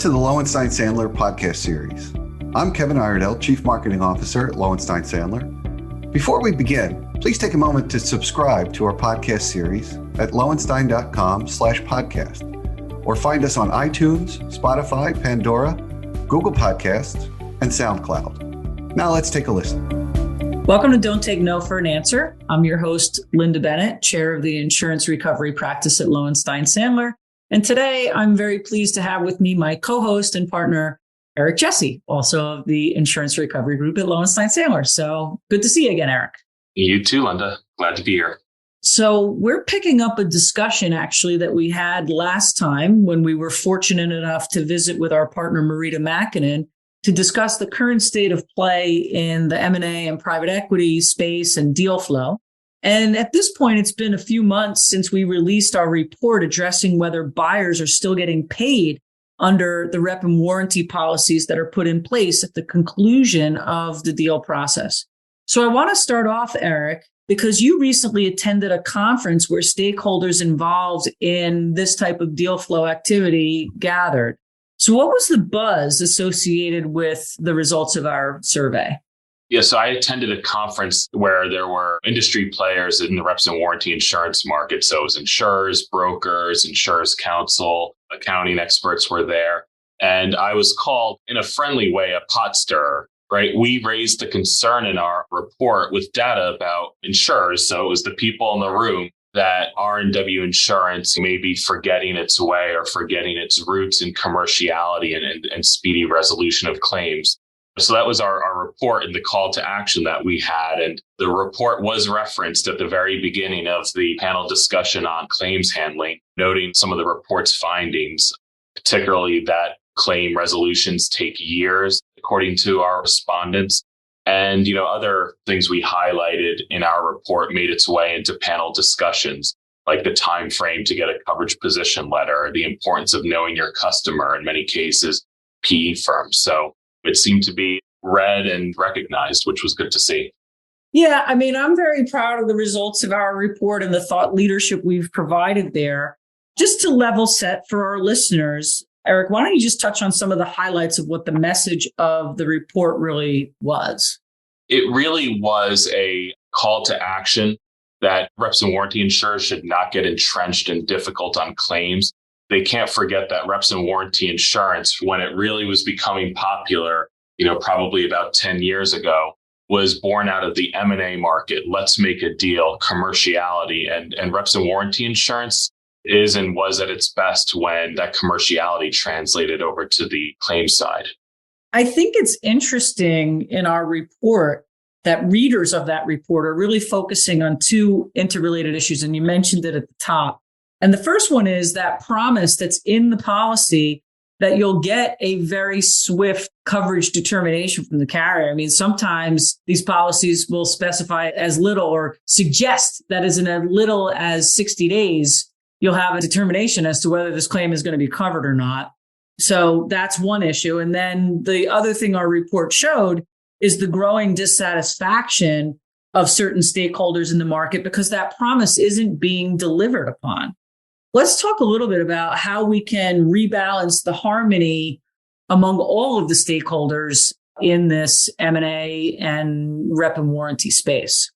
to the Lowenstein Sandler podcast series. I'm Kevin Iredell, Chief Marketing Officer at Lowenstein Sandler. Before we begin, please take a moment to subscribe to our podcast series at lowenstein.com/podcast or find us on iTunes, Spotify, Pandora, Google Podcasts, and SoundCloud. Now let's take a listen. Welcome to Don't Take No for an Answer. I'm your host, Lynda Bennett, Chair of the Insurance Recovery Practice at Lowenstein Sandler. And today I'm very pleased to have with me my co-host and partner, Eric Jesse, also of the Insurance Recovery Group at Lowenstein Sandler. So good to see you again, Eric. You too, Lynda. Glad to be here. So we're picking up a discussion actually that we had last time when we were fortunate enough to visit with our partner, Marita Makinen, to discuss the current state of play in the M&A and private equity space and deal flow. And at this point, it's been a few months since we released our report addressing whether buyers are still getting paid under the rep and warranty policies that are put in place at the conclusion of the deal process. So I want to start off, Eric, because you recently attended a conference where stakeholders involved in this type of deal flow activity gathered. So what was the buzz associated with the results of our survey? Yeah, so I attended a conference where there were industry players in the reps and warranty insurance market. So it was insurers, brokers, insurers counsel, accounting experts were there. And I was called, in a friendly way, a pot stirrer, right? We raised the concern in our report with data about insurers. So it was the people in the room that R&W insurance may be forgetting its way or forgetting its roots in commerciality and speedy resolution of claims. So that was our report and the call to action that we had. And the report was referenced at the very beginning of the panel discussion on claims handling, noting some of the report's findings, particularly that claim resolutions take years, according to our respondents. And, other things we highlighted in our report made its way into panel discussions, like the time frame to get a coverage position letter, the importance of knowing your customer, in many cases, PE firms. So it seemed to be read and recognized, which was good to see. Yeah, I'm very proud of the results of our report and the thought leadership we've provided there. Just to level set for our listeners, Eric, why don't you just touch on some of the highlights of what the message of the report really was? It really was a call to action that reps and warranty insurers should not get entrenched and difficult on claims. They can't forget that reps and warranty insurance, when it really was becoming popular, probably about 10 years ago, was born out of the M&A market. Let's make a deal, commerciality, and reps and warranty insurance is and was at its best when that commerciality translated over to the claim side. I think it's interesting in our report that readers of that report are really focusing on two interrelated issues, and you mentioned it at the top. And the first one is that promise that's in the policy that you'll get a very swift coverage determination from the carrier. Sometimes these policies will specify as little or suggest that as in as little as 60 days, you'll have a determination as to whether this claim is going to be covered or not. So that's one issue. And then the other thing our report showed is the growing dissatisfaction of certain stakeholders in the market because that promise isn't being delivered upon. Let's talk a little bit about how we can rebalance the harmony among all of the stakeholders in this M&A and rep and warranty space.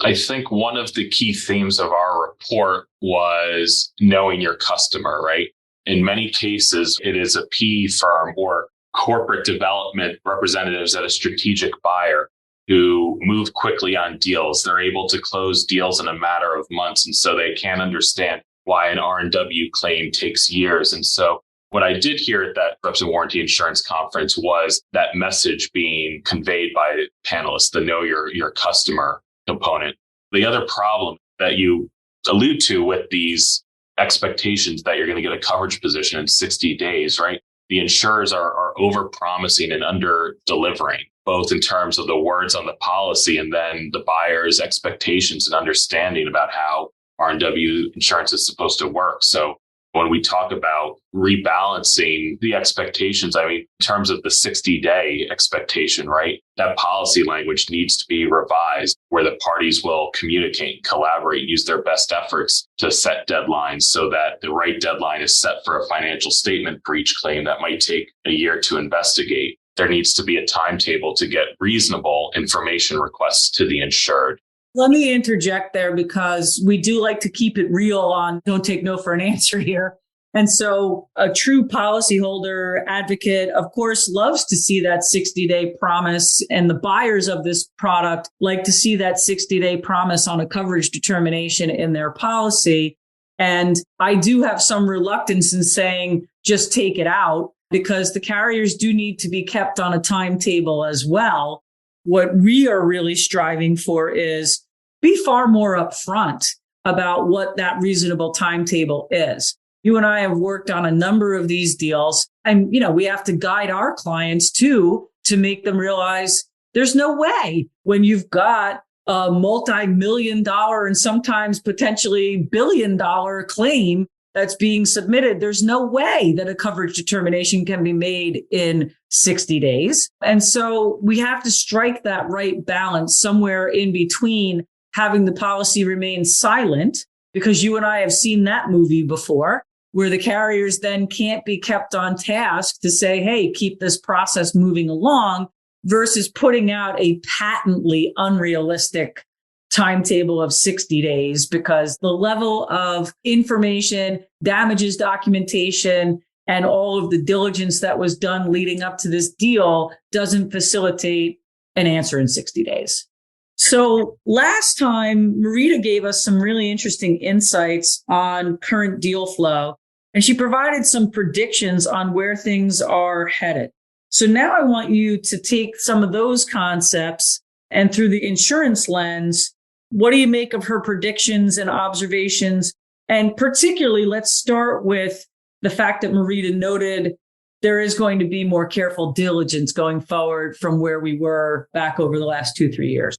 I think one of the key themes of our report was knowing your customer, right? In many cases, it is a PE firm or corporate development representatives at a strategic buyer who move quickly on deals. They're able to close deals in a matter of months, and so they can't understand why an R&W claim takes years. And so what I did hear at that reps and warranty insurance conference was that message being conveyed by panelists, the know your customer component. The other problem that you allude to with these expectations that you're going to get a coverage position in 60 days, right? The insurers are over-promising and under-delivering, both in terms of the words on the policy and then the buyer's expectations and understanding about how R&W insurance is supposed to work. So when we talk about rebalancing the expectations, I mean, in terms of the 60-day expectation, right? That policy language needs to be revised where the parties will communicate, collaborate, use their best efforts to set deadlines so that the right deadline is set for a financial statement breach claim that might take a year to investigate. There needs to be a timetable to get reasonable information requests to the insured. Let me interject there because we do like to keep it real on don't take no for an answer here. And so a true policyholder advocate, of course, loves to see that 60-day promise. And the buyers of this product like to see that 60-day promise on a coverage determination in their policy. And I do have some reluctance in saying just take it out because the carriers do need to be kept on a timetable as well. What we are really striving for is be far more upfront about what that reasonable timetable is. You and I have worked on a number of these deals and, we have to guide our clients too, to make them realize there's no way when you've got a multi-million-dollar and sometimes potentially billion-dollar claim that's being submitted, there's no way that a coverage determination can be made in 60 days. And so we have to strike that right balance somewhere in between having the policy remain silent, because you and I have seen that movie before, where the carriers then can't be kept on task to say, hey, keep this process moving along, versus putting out a patently unrealistic timetable of 60 days, because the level of information, damages documentation, and all of the diligence that was done leading up to this deal doesn't facilitate an answer in 60 days. So last time, Marita gave us some really interesting insights on current deal flow, and she provided some predictions on where things are headed. So now I want you to take some of those concepts and through the insurance lens, what do you make of her predictions and observations? And particularly, let's start with the fact that Marita noted there is going to be more careful diligence going forward from where we were back over the last 2-3 years.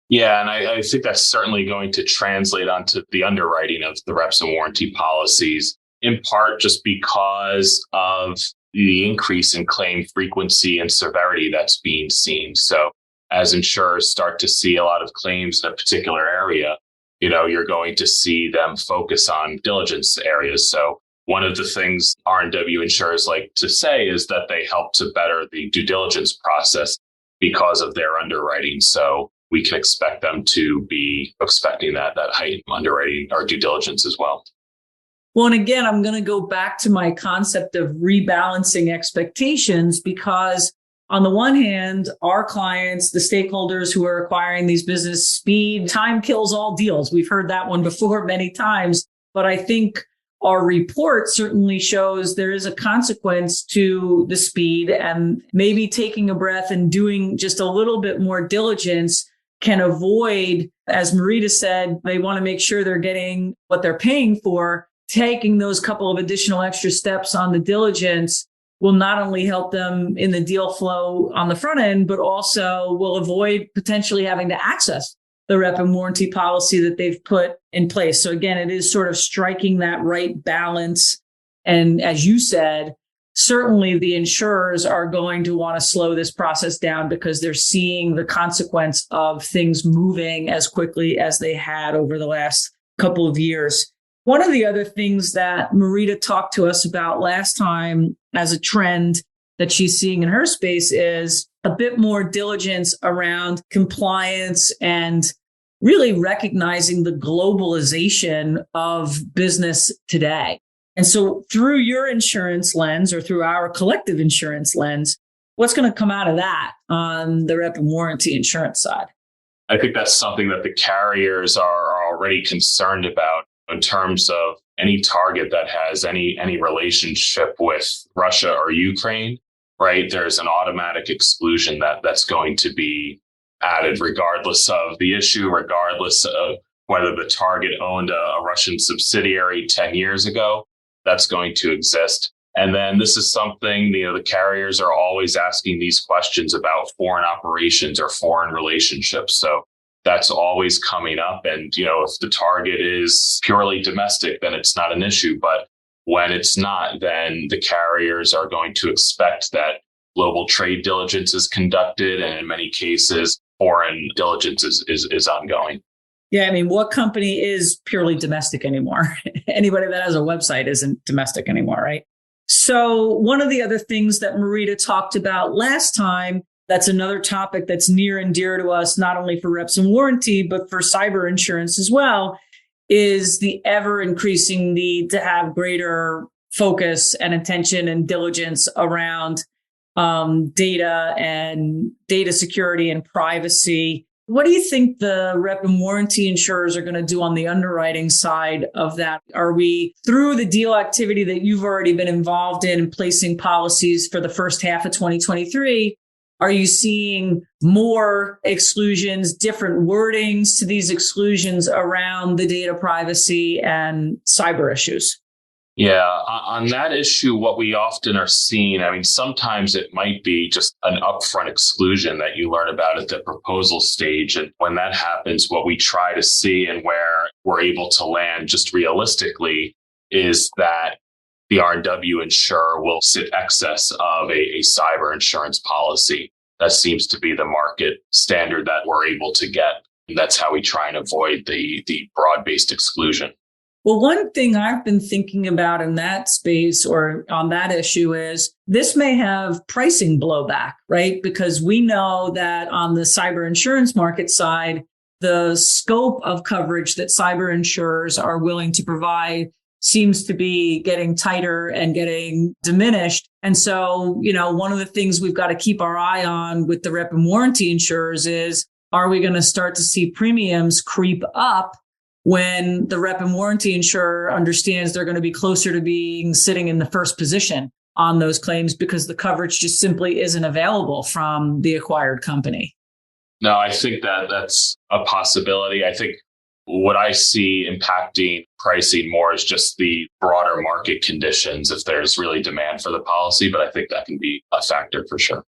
Yeah, and I think that's certainly going to translate onto the underwriting of the reps and warranty policies, in part just because of the increase in claim frequency and severity that's being seen. So as insurers start to see a lot of claims in a particular area, you're going to see them focus on diligence areas. So one of the things R&W insurers like to say is that they help to better the due diligence process because of their underwriting. So we can expect them to be expecting that heightened underwriting or due diligence as well. Well, and again, I'm going to go back to my concept of rebalancing expectations, because on the one hand, our clients, the stakeholders who are acquiring these business, speed, time kills all deals. We've heard that one before many times, but I think our report certainly shows there is a consequence to the speed, and maybe taking a breath and doing just a little bit more diligence can avoid, as Marita said, they want to make sure they're getting what they're paying for. Taking those couple of additional extra steps on the diligence will not only help them in the deal flow on the front end, but also will avoid potentially having to access the rep and warranty policy that they've put in place. So again, it is sort of striking that right balance. And as you said, certainly the insurers are going to want to slow this process down because they're seeing the consequence of things moving as quickly as they had over the last couple of years. One of the other things that Marita talked to us about last time as a trend that she's seeing in her space is a bit more diligence around compliance and really recognizing the globalization of business today. And so through your insurance lens, or through our collective insurance lens, what's going to come out of that on the rep and warranty insurance side? I think that's something that the carriers are already concerned about in terms of any target that has any relationship with Russia or Ukraine, right? There's an automatic exclusion that's going to be added regardless of the issue, regardless of whether the target owned a Russian subsidiary 10 years ago. That's going to exist. And then this is something, the carriers are always asking these questions about foreign operations or foreign relationships. So that's always coming up. And, if the target is purely domestic, then it's not an issue. But When it's not, then the carriers are going to expect that global trade diligence is conducted, and in many cases, foreign diligence is ongoing. Yeah, I mean, what company is purely domestic anymore? Anybody that has a website isn't domestic anymore, right? So one of the other things that Marita talked about last time, that's another topic that's near and dear to us, not only for reps and warranty, but for cyber insurance as well, is the ever increasing need to have greater focus and attention and diligence around data and data security and privacy. What do you think the rep and warranty insurers are going to do on the underwriting side of that? Are we through the deal activity that you've already been involved in placing policies for the first half of 2023? Are you seeing more exclusions, different wordings to these exclusions around the data privacy and cyber issues? Yeah, on that issue, what we often are seeing, I mean, sometimes it might be just an upfront exclusion that you learn about at the proposal stage. And when that happens, what we try to see and where we're able to land just realistically is that the R&W insurer will sit excess of a cyber insurance policy. That seems to be the market standard that we're able to get. And that's how we try and avoid the broad-based exclusion. Well, one thing I've been thinking about in that space or on that issue is this may have pricing blowback, right? Because we know that on the cyber insurance market side, the scope of coverage that cyber insurers are willing to provide seems to be getting tighter and getting diminished. And so, one of the things we've got to keep our eye on with the rep and warranty insurers is, are we going to start to see premiums creep up when the rep and warranty insurer understands they're going to be closer to being sitting in the first position on those claims because the coverage just simply isn't available from the acquired company? No, I think that's a possibility. I think what I see impacting pricing more is just the broader market conditions if there's really demand for the policy, but I think that can be a factor for sure.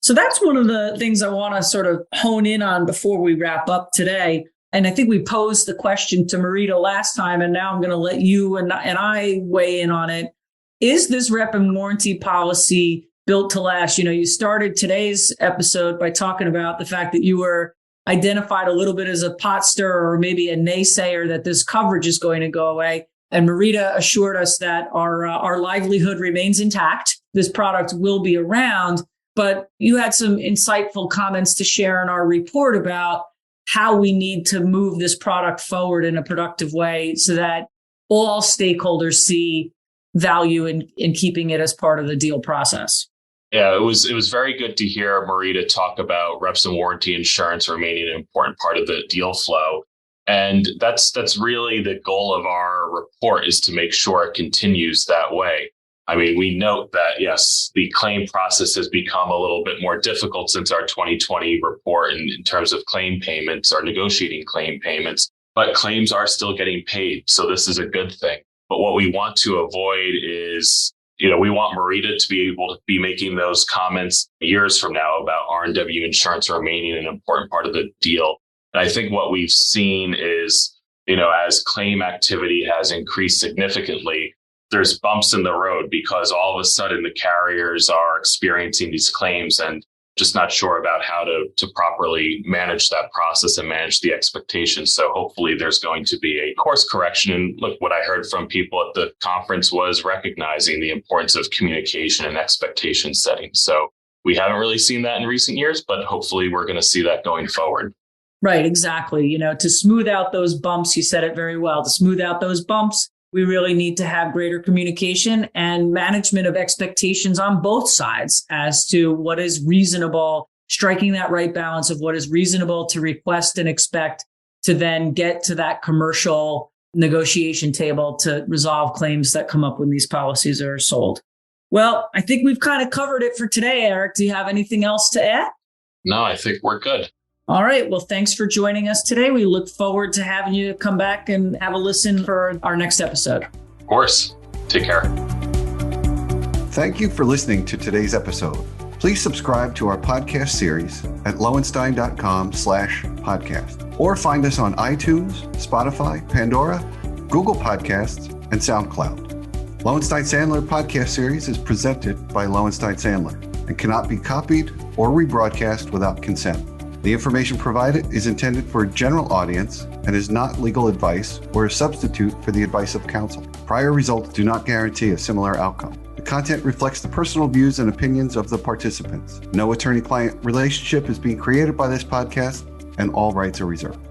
So that's one of the things I want to sort of hone in on before we wrap up today. And I think we posed the question to Marita last time, and now I'm going to let you and I weigh in on it. Is this rep and warranty policy built to last? You started today's episode by talking about the fact that you were identified a little bit as a pot stirrer or maybe a naysayer that this coverage is going to go away. And Marita assured us that our livelihood remains intact. This product will be around. But you had some insightful comments to share in our report about how we need to move this product forward in a productive way so that all stakeholders see value in keeping it as part of the deal process. Yeah, it was very good to hear Marita talk about reps and warranty insurance remaining an important part of the deal flow. And that's really the goal of our report, is to make sure it continues that way. I mean, we note that, yes, the claim process has become a little bit more difficult since our 2020 report in terms of claim payments or negotiating claim payments, but claims are still getting paid. So this is a good thing. But what we want to avoid is, we want Marita to be able to be making those comments years from now about R&W insurance remaining an important part of the deal. And I think what we've seen is, as claim activity has increased significantly, there's bumps in the road because all of a sudden the carriers are experiencing these claims and just not sure about how to properly manage that process and manage the expectations. So hopefully there's going to be a course correction. And look, what I heard from people at the conference was recognizing the importance of communication and expectation setting. So we haven't really seen that in recent years, but hopefully we're going to see that going forward. Right, exactly. To smooth out those bumps, you said it very well, to smooth out those bumps, we really need to have greater communication and management of expectations on both sides as to what is reasonable, striking that right balance of what is reasonable to request and expect to then get to that commercial negotiation table to resolve claims that come up when these policies are sold. Well, I think we've kind of covered it for today, Eric. Do you have anything else to add? No, I think we're good. All right. Well, thanks for joining us today. We look forward to having you come back and have a listen for our next episode. Of course. Take care. Thank you for listening to today's episode. Please subscribe to our podcast series at lowenstein.com/podcast or find us on iTunes, Spotify, Pandora, Google Podcasts, and SoundCloud. Lowenstein Sandler podcast series is presented by Lowenstein Sandler and cannot be copied or rebroadcast without consent. The information provided is intended for a general audience and is not legal advice or a substitute for the advice of counsel. Prior results do not guarantee a similar outcome. The content reflects the personal views and opinions of the participants. No attorney-client relationship is being created by this podcast, and all rights are reserved.